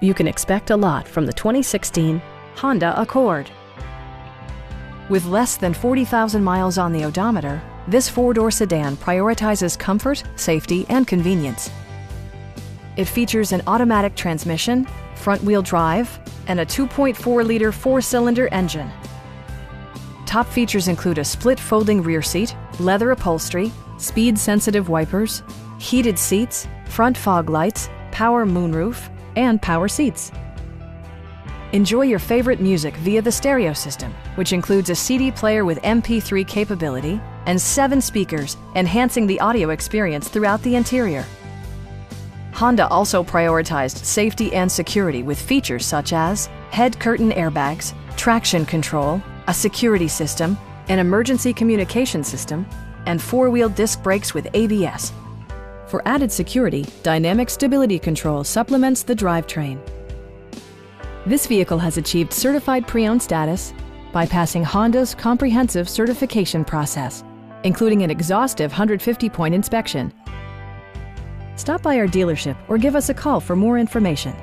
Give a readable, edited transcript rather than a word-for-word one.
You can expect a lot from the 2016 Honda Accord. With less than 40,000 miles on the odometer, this four-door sedan prioritizes comfort, safety, and convenience. It features an automatic transmission, front-wheel drive, and a 2.4-liter four-cylinder engine. Top features include a split folding rear seat, leather upholstery, speed-sensitive wipers, heated seats, front fog lights, power moonroof, and power seats. Enjoy your favorite music via the stereo system, which includes a CD player with MP3 capability and 7 speakers, enhancing the audio experience throughout the interior. Honda also prioritized safety and security with features such as head curtain airbags, traction control, a security system, an emergency communication system, and 4-wheel disc brakes with ABS. For added security, dynamic stability control supplements the drivetrain. This vehicle has achieved certified pre-owned status by passing Honda's comprehensive certification process, including an exhaustive 150-point inspection. Stop by our dealership or give us a call for more information.